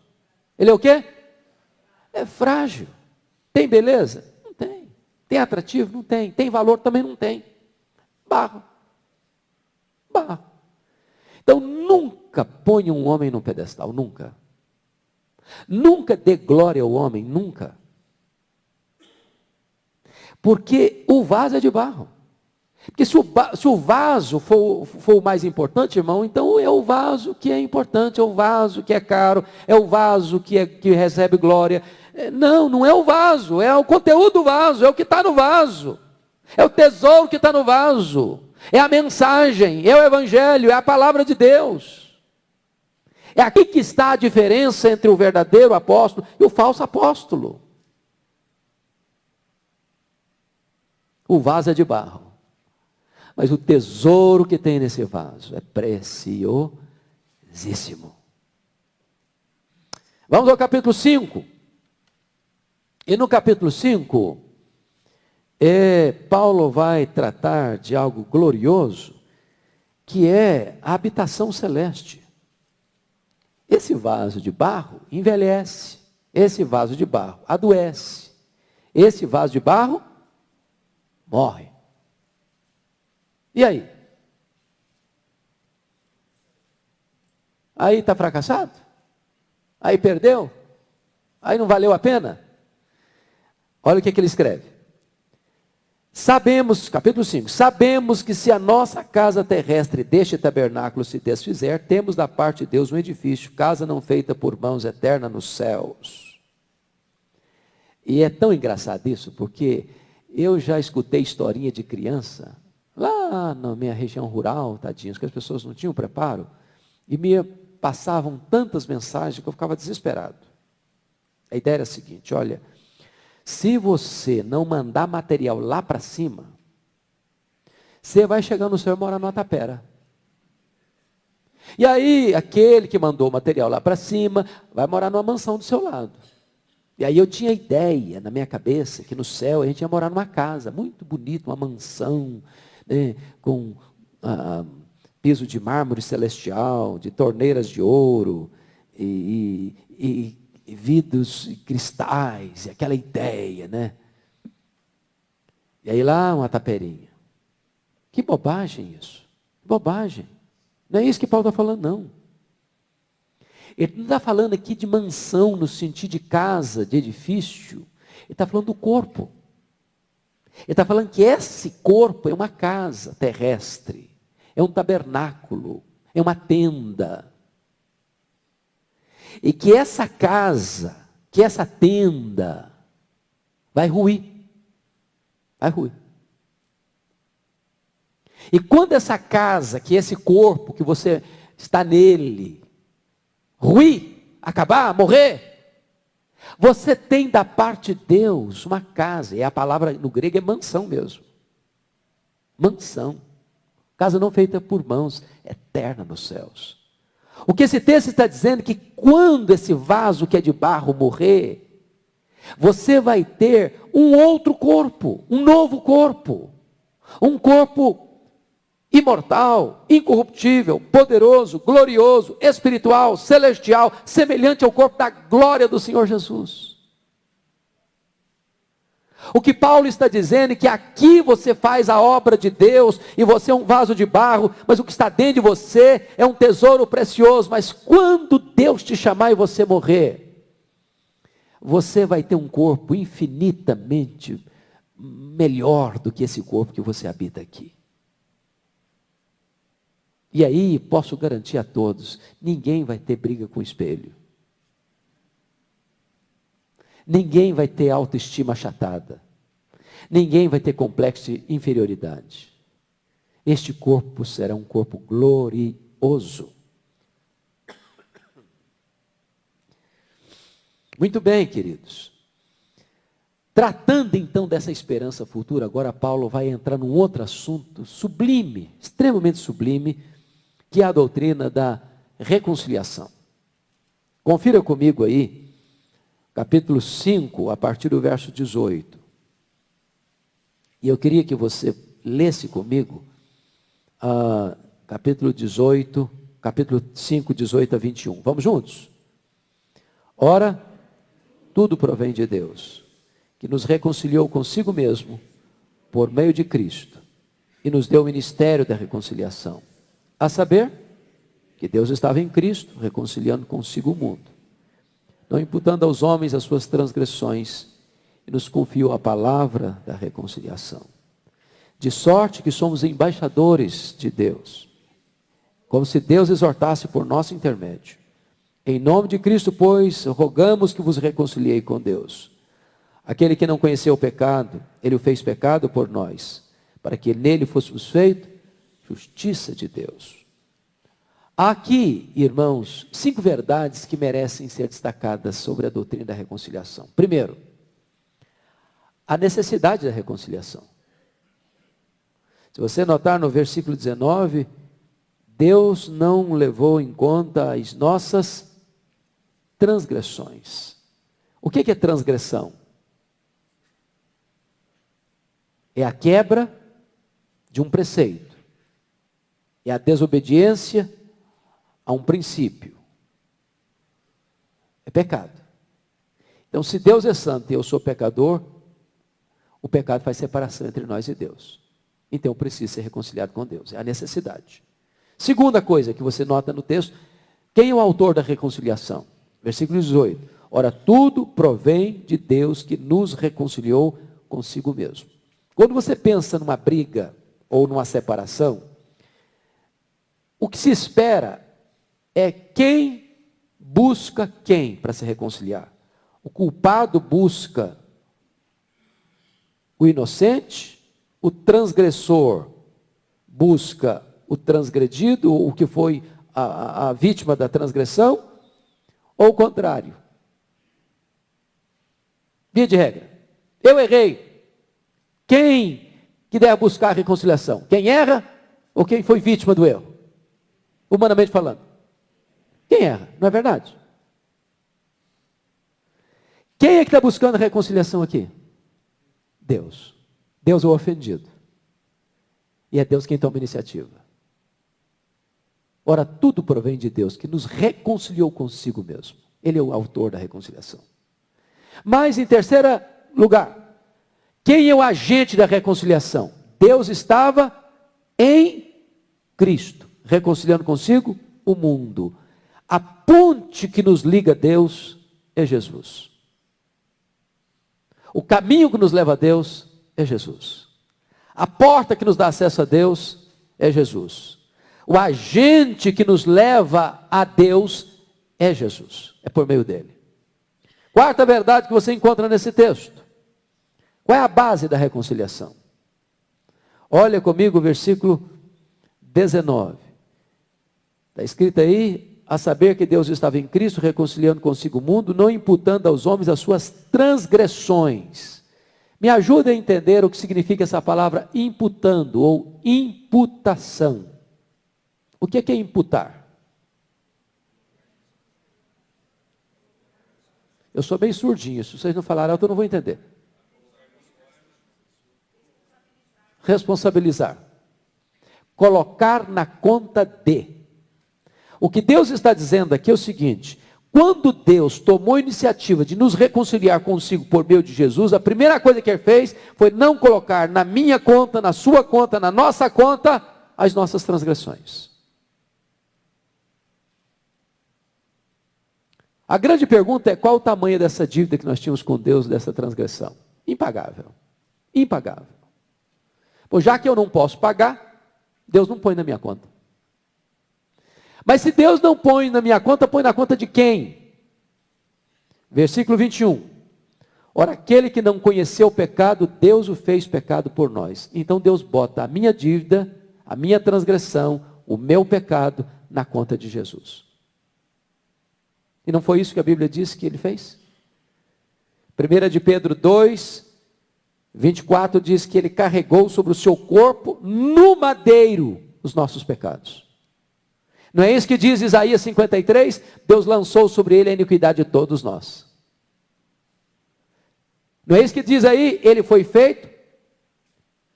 Ele é o quê? É frágil. Tem beleza? Não tem. Tem atrativo? Não tem. Tem valor? Também não tem. Barro. Barro. Então nunca ponha um homem num pedestal, nunca. Nunca dê glória ao homem, nunca. Porque o vaso é de barro. Porque se o vaso for o mais importante, irmão, então é o vaso que é importante, é o vaso que é caro, é o vaso que recebe glória. Não é o vaso, é o conteúdo do vaso, é o que está no vaso. É o tesouro que está no vaso. É a mensagem, é o evangelho, é a palavra de Deus. É aqui que está a diferença entre o verdadeiro apóstolo e o falso apóstolo. O vaso é de barro, mas o tesouro que tem nesse vaso é preciosíssimo. Vamos ao capítulo 5. E no capítulo 5, Paulo vai tratar de algo glorioso, que é a habitação celeste. Esse vaso de barro envelhece, esse vaso de barro adoece, esse vaso de barro morre. E aí? Aí está fracassado? Aí perdeu? Aí não valeu a pena? Olha o que ele escreve. Sabemos, capítulo 5, sabemos que se a nossa casa terrestre deste tabernáculo se desfizer, temos da parte de Deus um edifício, casa não feita por mãos, eterna nos céus. E é tão engraçado isso, porque eu já escutei historinha de criança, lá na minha região rural, tadinhos, que as pessoas não tinham preparo, e me passavam tantas mensagens que eu ficava desesperado. A ideia era a seguinte, olha, se você não mandar material lá para cima, você vai chegar no céu e morar numa tapera. E aí, aquele que mandou o material lá para cima, vai morar numa mansão do seu lado. E aí eu tinha ideia na minha cabeça que no céu a gente ia morar numa casa muito bonita, uma mansão, né, com piso de mármore celestial, de torneiras de ouro, e vidros e cristais, e aquela ideia, né? E aí lá uma taperinha. Que bobagem isso. Que bobagem. Não é isso que Paulo está falando, não. Ele não está falando aqui de mansão no sentido de casa, de edifício. Ele está falando do corpo. Ele está falando que esse corpo é uma casa terrestre, é um tabernáculo, é uma tenda. E que essa casa, que essa tenda, vai ruir. Vai ruir. E quando essa casa, que esse corpo, que você está nele, ruir, acabar, morrer, você tem da parte de Deus uma casa, e a palavra no grego é mansão mesmo. Mansão. Casa não feita por mãos, eterna nos céus. O que esse texto está dizendo é que quando esse vaso que é de barro morrer, você vai ter um outro corpo, um novo corpo. Um corpo imortal, incorruptível, poderoso, glorioso, espiritual, celestial, semelhante ao corpo da glória do Senhor Jesus. O que Paulo está dizendo é que aqui você faz a obra de Deus, e você é um vaso de barro, mas o que está dentro de você é um tesouro precioso. Mas quando Deus te chamar e você morrer, você vai ter um corpo infinitamente melhor do que esse corpo que você habita aqui. E aí, posso garantir a todos, ninguém vai ter briga com o espelho. Ninguém vai ter autoestima achatada. Ninguém vai ter complexo de inferioridade. Este corpo será um corpo glorioso. Muito bem, queridos. Tratando então dessa esperança futura, agora Paulo vai entrar num outro assunto sublime, extremamente sublime, que é a doutrina da reconciliação. Confira comigo aí, capítulo 5, a partir do verso 18. E eu queria que você lesse comigo, capítulo 18, capítulo 5, 18 a 21. Vamos juntos? Ora, tudo provém de Deus, que nos reconciliou consigo mesmo, por meio de Cristo, e nos deu o ministério da reconciliação. A saber, que Deus estava em Cristo, reconciliando consigo o mundo, não imputando aos homens as suas transgressões, e nos confiou a palavra da reconciliação. De sorte que somos embaixadores de Deus, como se Deus exortasse por nosso intermédio. Em nome de Cristo, pois, rogamos que vos reconciliei com Deus. Aquele que não conheceu o pecado, Ele o fez pecado por nós, para que nele fôssemos feitos justiça de Deus. Há aqui, irmãos, 5 verdades que merecem ser destacadas sobre a doutrina da reconciliação. Primeiro, a necessidade da reconciliação. Se você notar no versículo 19, Deus não levou em conta as nossas transgressões. O que é transgressão? É a quebra de um preceito. É a desobediência a um princípio. É pecado. Então, se Deus é santo e eu sou pecador, o pecado faz separação entre nós e Deus. Então, eu preciso ser reconciliado com Deus. É a necessidade. Segunda coisa que você nota no texto, quem é o autor da reconciliação? Versículo 18. Ora, tudo provém de Deus que nos reconciliou consigo mesmo. Quando você pensa numa briga ou numa separação, o que se espera é quem busca quem para se reconciliar. O culpado busca o inocente, o transgressor busca o transgredido, o que foi a vítima da transgressão, ou o contrário. Via de regra, eu errei. Quem que deve buscar a reconciliação? Quem erra ou quem foi vítima do erro? Humanamente falando. Quem erra, não é verdade? Quem é que está buscando a reconciliação aqui? Deus. Deus é o ofendido. E é Deus quem toma a iniciativa. Ora, tudo provém de Deus, que nos reconciliou consigo mesmo. Ele é o autor da reconciliação. Mas, em terceiro lugar, quem é o agente da reconciliação? Deus estava em Cristo, reconciliando consigo o mundo. A ponte que nos liga a Deus é Jesus. O caminho que nos leva a Deus é Jesus. A porta que nos dá acesso a Deus é Jesus. O agente que nos leva a Deus é Jesus. É por meio dele. Quarta verdade que você encontra nesse texto. Qual é a base da reconciliação? Olha comigo o versículo 19. Está escrito aí, a saber que Deus estava em Cristo, reconciliando consigo o mundo, não imputando aos homens as suas transgressões. Me ajuda a entender o que significa essa palavra imputando ou imputação. O que é imputar? Eu sou bem surdinho, se vocês não falarem alto eu não vou entender. Responsabilizar. Colocar na conta de. O que Deus está dizendo aqui é o seguinte: quando Deus tomou a iniciativa de nos reconciliar consigo por meio de Jesus, a primeira coisa que ele fez foi não colocar na minha conta, na sua conta, na nossa conta, as nossas transgressões. A grande pergunta é qual o tamanho dessa dívida que nós tínhamos com Deus, dessa transgressão? Impagável. Impagável. Pois já que eu não posso pagar, Deus não põe na minha conta. Mas se Deus não põe na minha conta, põe na conta de quem? Versículo 21. Ora, aquele que não conheceu o pecado, Deus o fez pecado por nós. Então Deus bota a minha dívida, a minha transgressão, o meu pecado na conta de Jesus. E não foi isso que a Bíblia diz que ele fez? 1 de Pedro 2, 24 diz que ele carregou sobre o seu corpo no madeiro os nossos pecados. Não é isso que diz Isaías 53? Deus lançou sobre ele a iniquidade de todos nós. Não é isso que diz aí? Ele foi feito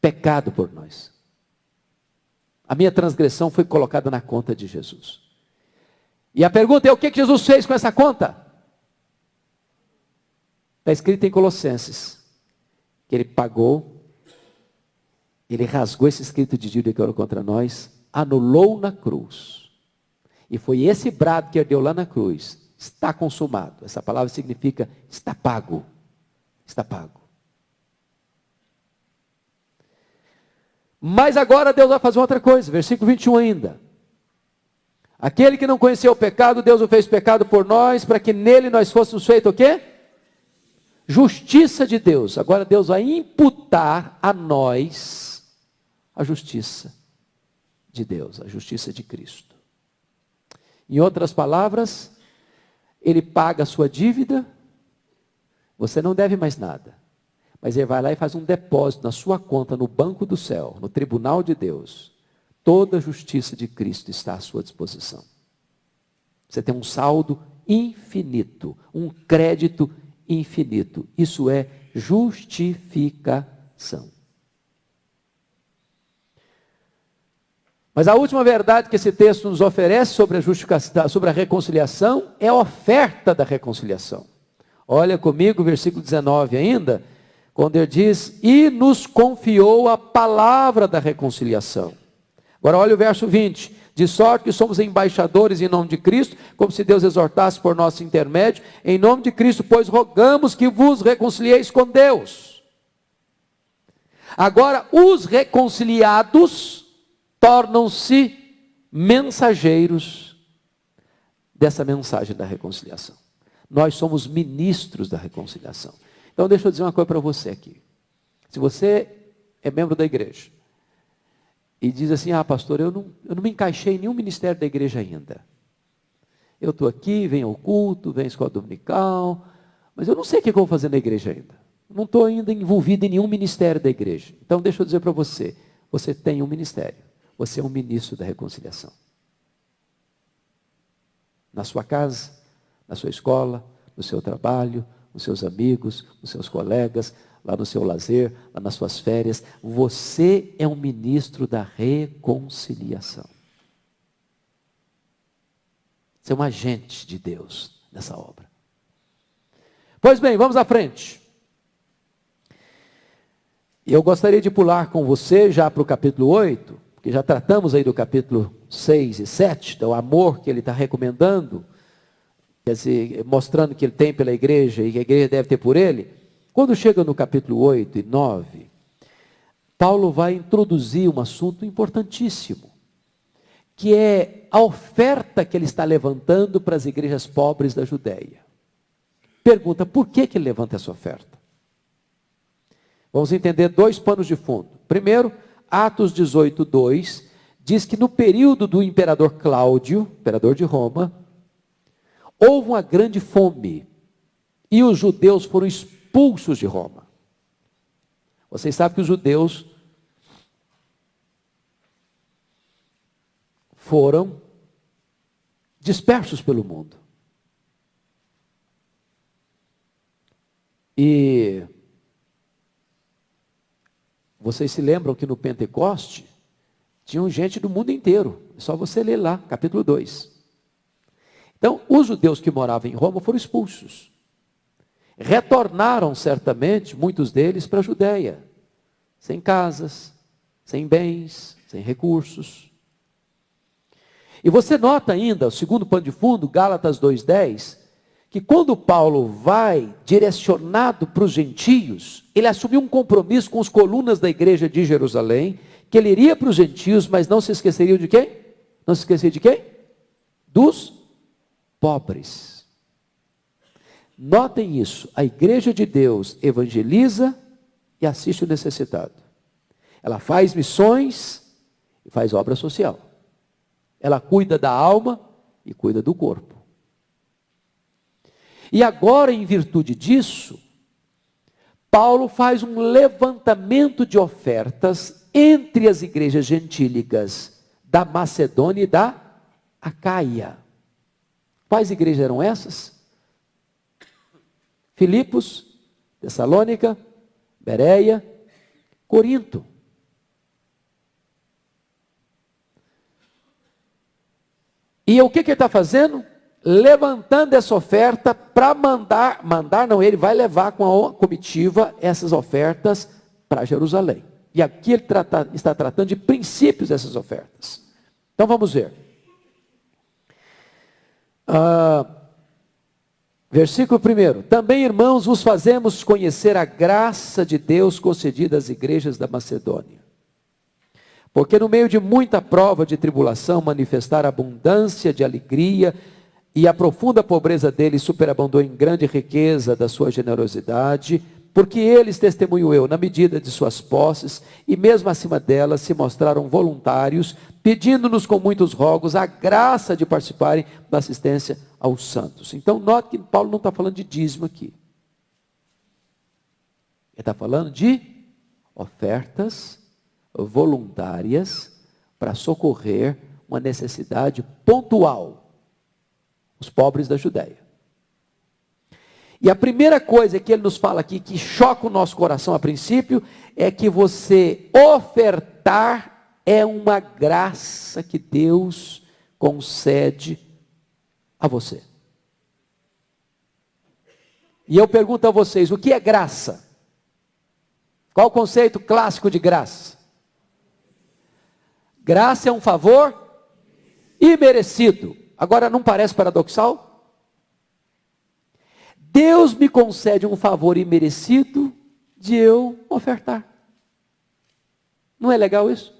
pecado por nós. A minha transgressão foi colocada na conta de Jesus. E a pergunta é: o que Jesus fez com essa conta? Está escrito em Colossenses que ele pagou, ele rasgou esse escrito de dívida que era contra nós, anulou na cruz. E foi esse brado que ardeu lá na cruz: está consumado. Essa palavra significa está pago. Está pago. Mas agora Deus vai fazer outra coisa, versículo 21 ainda. Aquele que não conheceu o pecado, Deus o fez pecado por nós, para que nele nós fôssemos feitos o quê? Justiça de Deus. Agora Deus vai imputar a nós a justiça de Deus, a justiça de Cristo. Em outras palavras, ele paga a sua dívida, você não deve mais nada. Mas ele vai lá e faz um depósito na sua conta, no banco do céu, no tribunal de Deus. Toda a justiça de Cristo está à sua disposição. Você tem um saldo infinito, um crédito infinito. Isso é justificação. Mas a última verdade que esse texto nos oferece sobre a justificação, sobre a reconciliação, é a oferta da reconciliação. Olha comigo o versículo 19 ainda, quando ele diz, e nos confiou a palavra da reconciliação. Agora olha o verso 20, de sorte que somos embaixadores em nome de Cristo, como se Deus exortasse por nosso intermédio, em nome de Cristo, pois rogamos que vos reconcilieis com Deus. Agora, os reconciliados tornam-se mensageiros dessa mensagem da reconciliação. Nós somos ministros da reconciliação. Então deixa eu dizer uma coisa para você aqui. Se você é membro da igreja e diz assim, pastor, eu não me encaixei em nenhum ministério da igreja ainda. Eu estou aqui, venho ao culto, venho à escola dominical, mas eu não sei o que eu vou fazer na igreja ainda. Não estou ainda envolvido em nenhum ministério da igreja. Então deixa eu dizer para você, você tem um ministério. Você é um ministro da reconciliação. Na sua casa, na sua escola, no seu trabalho, nos seus amigos, nos seus colegas, lá no seu lazer, lá nas suas férias. Você é um ministro da reconciliação. Você é um agente de Deus nessa obra. Pois bem, vamos à frente. Eu gostaria de pular com você já para o capítulo 8, porque já tratamos aí do capítulo 6 e 7, do amor que ele está recomendando, quer dizer, mostrando que ele tem pela igreja e que a igreja deve ter por ele. Quando chega no capítulo 8 e 9, Paulo vai introduzir um assunto importantíssimo, que é a oferta que ele está levantando para as igrejas pobres da Judéia. Pergunta, por que ele levanta essa oferta? Vamos entender dois panos de fundo. Primeiro, Atos 18, 2, diz que no período do imperador Cláudio, imperador de Roma, houve uma grande fome e os judeus foram expulsos de Roma. Vocês sabem que os judeus foram dispersos pelo mundo. E vocês se lembram que no Pentecoste tinham gente do mundo inteiro. É só você ler lá, capítulo 2. Então, os judeus que moravam em Roma foram expulsos. Retornaram certamente, muitos deles, para a Judéia. Sem casas, sem bens, sem recursos. E você nota ainda, o segundo pano de fundo, Gálatas 2,10, que quando Paulo vai direcionado para os gentios, ele assumiu um compromisso com os colunas da igreja de Jerusalém, que ele iria para os gentios, mas não se esqueceria de quem? Não se esqueceria de quem? Dos pobres. Notem isso, a igreja de Deus evangeliza e assiste o necessitado. Ela faz missões e faz obra social. Ela cuida da alma e cuida do corpo. E agora, em virtude disso, Paulo faz um levantamento de ofertas entre as igrejas gentílicas da Macedônia e da Acaia. Quais igrejas eram essas? Filipos, Tessalônica, Bereia, Corinto. E o que ele está fazendo? Levantando essa oferta para ele vai levar com a comitiva essas ofertas para Jerusalém. E aqui ele está tratando de princípios dessas ofertas. Então vamos ver. Versículo 1. Também, irmãos, vos fazemos conhecer a graça de Deus concedida às igrejas da Macedônia. Porque no meio de muita prova de tribulação, manifestar a abundância de alegria e a profunda pobreza deles superabundou em grande riqueza da sua generosidade, porque eles, testemunho eu, na medida de suas posses, e mesmo acima delas, se mostraram voluntários, pedindo-nos com muitos rogos a graça de participarem da assistência aos santos. Então, note que Paulo não está falando de dízimo aqui. Ele está falando de ofertas voluntárias para socorrer uma necessidade pontual, os pobres da Judéia. E a primeira coisa que ele nos fala aqui, que choca o nosso coração a princípio, é que você ofertar é uma graça que Deus concede a você. E eu pergunto a vocês, o que é graça? Qual o conceito clássico de graça? Graça é um favor imerecido. Agora, não parece paradoxal? Deus me concede um favor imerecido de eu ofertar. Não é legal isso?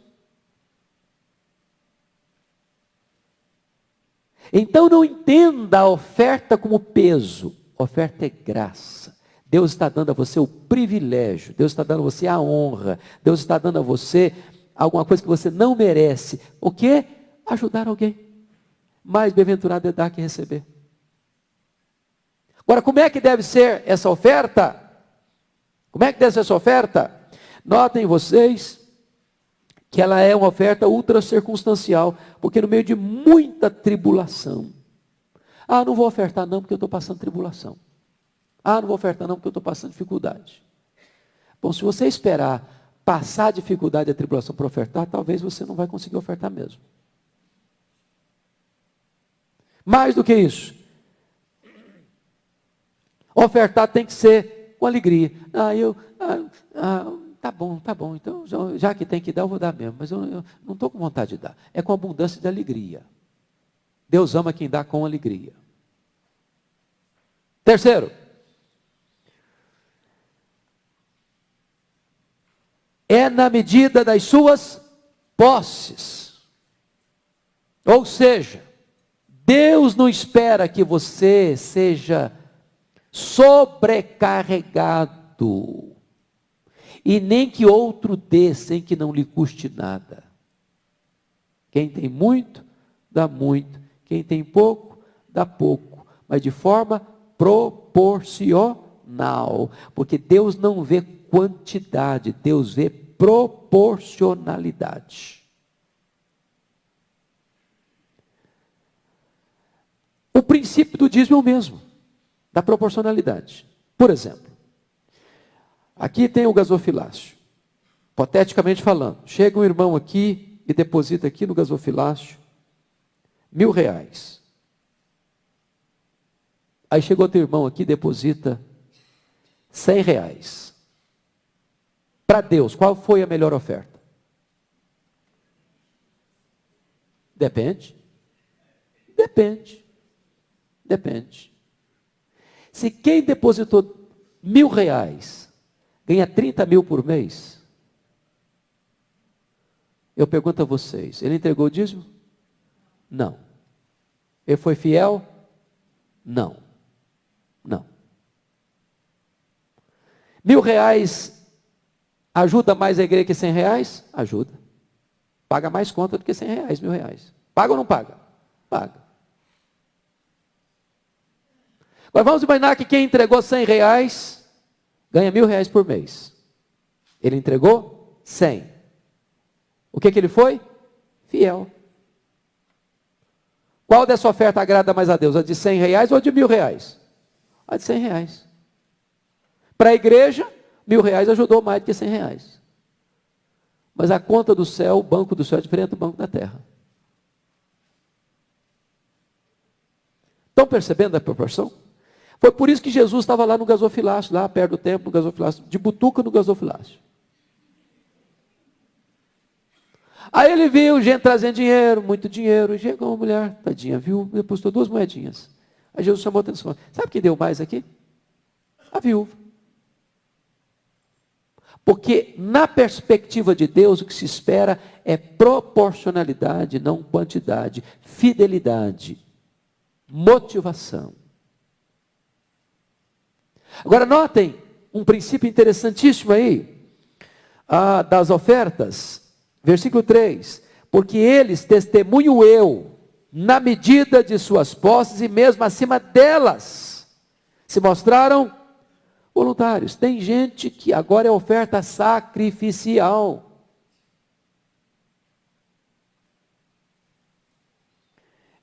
Então não entenda a oferta como peso. Oferta é graça. Deus está dando a você o privilégio. Deus está dando a você a honra. Deus está dando a você alguma coisa que você não merece. O quê? Ajudar alguém. Mais bem-aventurado é dar que receber. Agora, como é que deve ser essa oferta? Como é que deve ser essa oferta? Notem vocês que ela é uma oferta ultra circunstancial, porque no meio de muita tribulação. Ah, não vou ofertar não, porque eu estou passando tribulação. Ah, não vou ofertar não, porque eu estou passando dificuldade. Bom, se você esperar passar a dificuldade e a tribulação para ofertar, talvez você não vai conseguir ofertar mesmo. Mais do que isso, ofertar tem que ser com alegria. Tá bom, então já que tem que dar, eu vou dar mesmo, mas eu não estou com vontade de dar. É com abundância de alegria. Deus ama quem dá com alegria. Terceiro, é na medida das suas posses. Ou seja, Deus não espera que você seja sobrecarregado, e nem que outro dê sem que não lhe custe nada. Quem tem muito, dá muito. Quem tem pouco, dá pouco. Mas de forma proporcional. Porque Deus não vê quantidade, Deus vê proporcionalidade. O princípio do dízimo é o mesmo, da proporcionalidade. Por exemplo, aqui tem o gasofilácio. Hipoteticamente falando, chega um irmão aqui e deposita aqui no gasofilácio R$1.000. Aí chegou outro irmão aqui e deposita R$100. Para Deus, qual foi a melhor oferta? Depende. Se quem depositou R$1.000 ganha 30 mil por mês, eu pergunto a vocês, ele entregou o dízimo? Não. Ele foi fiel? Não. R$1.000 ajuda mais a igreja que R$100? Ajuda. Paga mais conta do que R$100, R$1.000. Paga ou não paga? Paga. Agora vamos imaginar que quem entregou R$100 ganha R$1.000 por mês. Ele entregou 100. O que ele foi? Fiel. Qual dessa oferta agrada mais a Deus? A de R$100 ou a de R$1.000? A de R$100. Para a igreja, R$1.000 ajudou mais do que R$100. Mas a conta do céu, o banco do céu é diferente do banco da terra. Estão percebendo a proporção? Foi por isso que Jesus estava lá no gasofilácio, lá perto do templo, no gasofilácio, de butuca no gasofilácio. Aí ele viu gente trazendo dinheiro, muito dinheiro, e chegou uma mulher, tadinha, viu, depositou 2 moedinhas. Aí Jesus chamou a atenção, sabe quem deu mais aqui? A viúva. Porque na perspectiva de Deus, o que se espera é proporcionalidade, não quantidade, fidelidade, motivação. Agora notem um princípio interessantíssimo aí, das ofertas. Versículo 3, porque eles, testemunho eu, na medida de suas posses e mesmo acima delas, se mostraram voluntários. Tem gente que agora é oferta sacrificial.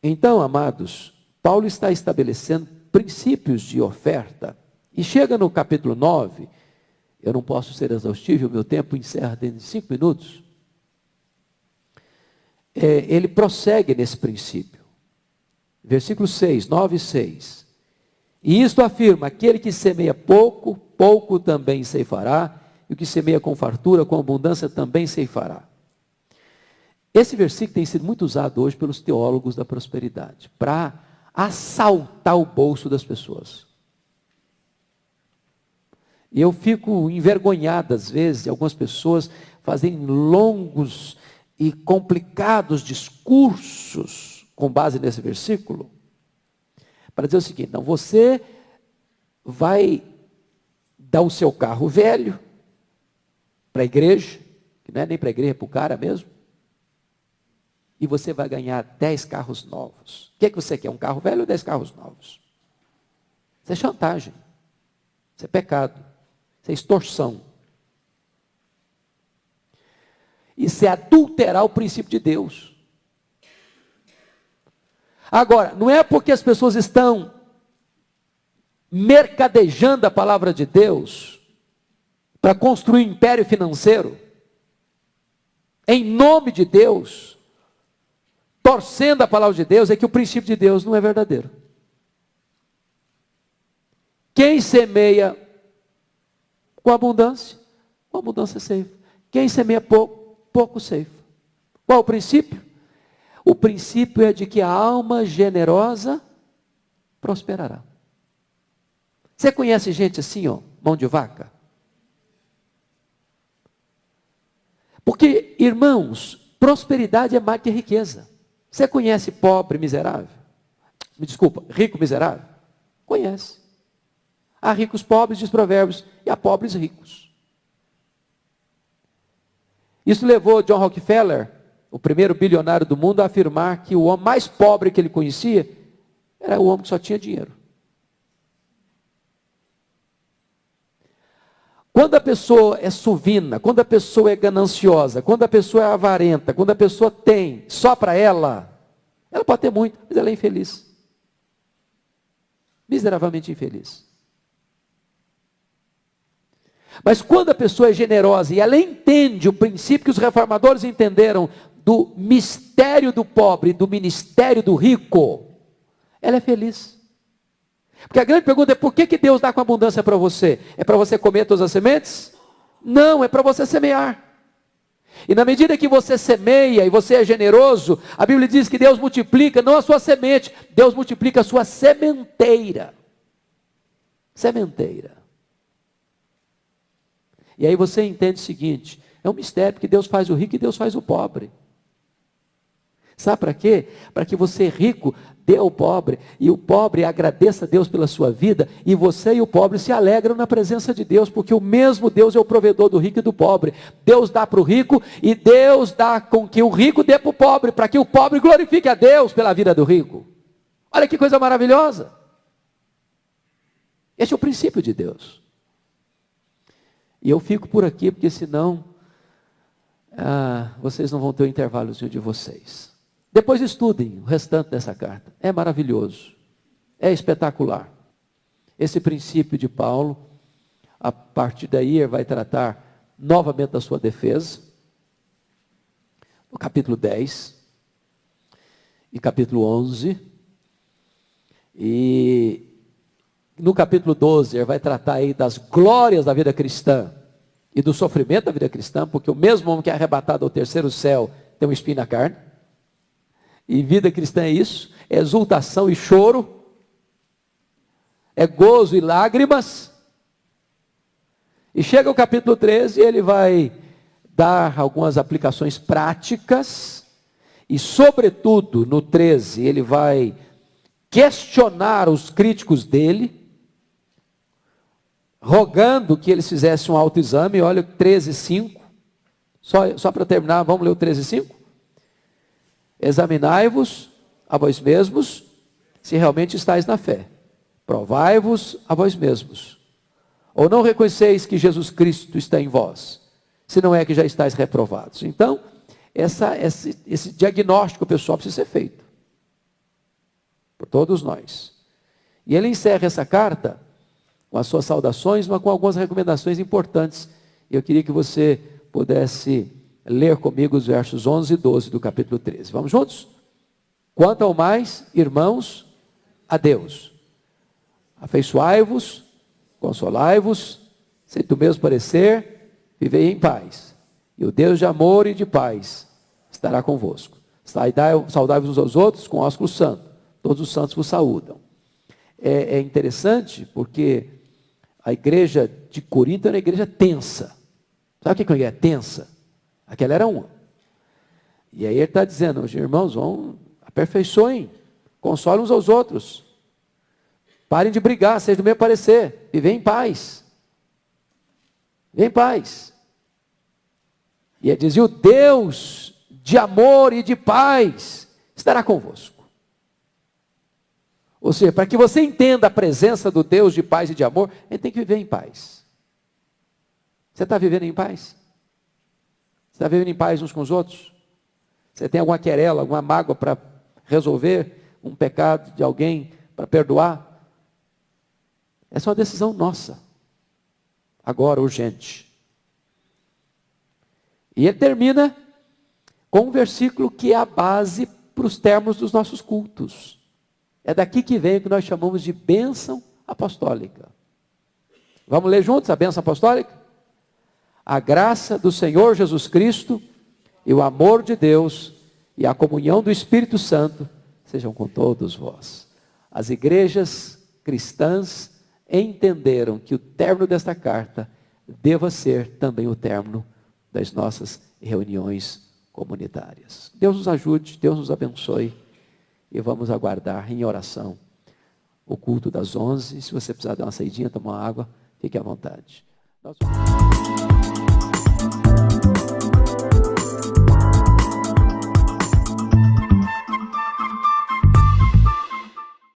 Então, amados, Paulo está estabelecendo princípios de oferta. E chega no capítulo 9, eu não posso ser exaustivo, o meu tempo encerra dentro de 5 minutos. Ele prossegue nesse princípio. Versículo 6, 9 e 6. E isto afirma, aquele que semeia pouco, pouco também ceifará, e o que semeia com fartura, com abundância também ceifará. Esse versículo tem sido muito usado hoje pelos teólogos da prosperidade, para assaltar o bolso das pessoas. E eu fico envergonhado, às vezes, de algumas pessoas fazerem longos e complicados discursos com base nesse versículo, para dizer o seguinte: não, você vai dar o seu carro velho para a igreja, que não é nem para a igreja, é para o cara mesmo, e você vai ganhar 10 carros novos. O que é que você quer? Um carro velho ou 10 carros novos? Isso é chantagem. Isso é pecado. Isso é extorsão. Isso é adulterar o princípio de Deus. Agora, não é porque as pessoas estão mercadejando a palavra de Deus para construir um império financeiro, em nome de Deus, torcendo a palavra de Deus, é que o princípio de Deus não é verdadeiro. Quem semeia com abundância ceifa. Quem semeia pouco, pouco ceifa. Qual o princípio? O princípio é de que a alma generosa prosperará. Você conhece gente assim, ó, mão de vaca? Porque, irmãos, prosperidade é mais que riqueza. Você conhece pobre miserável? Me desculpa, rico miserável? Conhece. Há ricos pobres, diz Provérbios, e há pobres ricos. Isso levou John Rockefeller, o primeiro bilionário do mundo, a afirmar que o homem mais pobre que ele conhecia era o homem que só tinha dinheiro. Quando a pessoa é suvina, quando a pessoa é gananciosa, quando a pessoa é avarenta, quando a pessoa tem só para ela pode ter muito, mas ela é infeliz. Miseravelmente infeliz. Mas quando a pessoa é generosa e ela entende o princípio que os reformadores entenderam do mistério do pobre, do ministério do rico, ela é feliz. Porque a grande pergunta é: por que Deus dá com abundância para você? É para você comer todas as sementes? Não, é para você semear. E na medida que você semeia e você é generoso, a Bíblia diz que Deus multiplica não a sua semente, Deus multiplica a sua sementeira. Sementeira. E aí você entende o seguinte: é um mistério, porque Deus faz o rico e Deus faz o pobre. Sabe para quê? Para que você rico dê ao pobre, e o pobre agradeça a Deus pela sua vida, e você e o pobre se alegram na presença de Deus, porque o mesmo Deus é o provedor do rico e do pobre. Deus dá para o rico, e Deus dá com que o rico dê para o pobre, para que o pobre glorifique a Deus pela vida do rico. Olha que coisa maravilhosa. Esse é o princípio de Deus. E eu fico por aqui, porque senão vocês não vão ter o intervalozinho de vocês. Depois estudem o restante dessa carta. É maravilhoso. É espetacular. Esse princípio de Paulo, a partir daí ele vai tratar novamente da sua defesa. No capítulo 10 e capítulo 11. E no capítulo 12 ele vai tratar aí das glórias da vida cristã e do sofrimento da vida cristã, porque o mesmo homem que é arrebatado ao terceiro céu tem um espinho na carne. E vida cristã é isso, é exultação e choro, é gozo e lágrimas. E chega o capítulo 13 e ele vai dar algumas aplicações práticas, e sobretudo no 13 ele vai questionar os críticos dele, rogando que eles fizessem um autoexame. Olha o 13:5. Só para terminar, vamos ler o 13:5? Examinai-vos a vós mesmos, se realmente estáis na fé. Provai-vos a vós mesmos. Ou não reconheceis que Jesus Cristo está em vós, se não é que já estáis reprovados. Então, esse diagnóstico pessoal precisa ser feito por todos nós. E ele encerra essa carta com as suas saudações, mas com algumas recomendações importantes. Eu queria que você pudesse ler comigo os versos 11 e 12 do capítulo 13. Vamos juntos? Quanto ao mais, irmãos, a Deus, afeiçoai-vos, consolai-vos, sem do mesmo parecer, vivei em paz. E o Deus de amor e de paz estará convosco. Saudai-vos uns aos outros com ósculo santo. Todos os santos vos saúdam. É interessante porque a igreja de Corinto era uma igreja tensa. Sabe o que é tensa? Aquela era uma. E aí ele está dizendo, os irmãos, aperfeiçoem, consolem uns aos outros. Parem de brigar, sejam do mesmo parecer. Vivem em paz. Vivem em paz. E ele dizia, o Deus de amor e de paz estará convosco. Ou seja, para que você entenda a presença do Deus de paz e de amor, ele tem que viver em paz. Você está vivendo em paz? Você está vivendo em paz uns com os outros? Você tem alguma querela, alguma mágoa para resolver? Um pecado de alguém para perdoar? Essa é uma decisão nossa. Agora, urgente. E ele termina com um versículo que é a base para os termos dos nossos cultos. É daqui que vem o que nós chamamos de bênção apostólica. Vamos ler juntos a bênção apostólica? A graça do Senhor Jesus Cristo e o amor de Deus e a comunhão do Espírito Santo sejam com todos vós. As igrejas cristãs entenderam que o término desta carta deva ser também o término das nossas reuniões comunitárias. Deus nos ajude, Deus nos abençoe e vamos aguardar em oração o culto das 11. Se você precisar dar uma saidinha, tomar uma água, fique à vontade.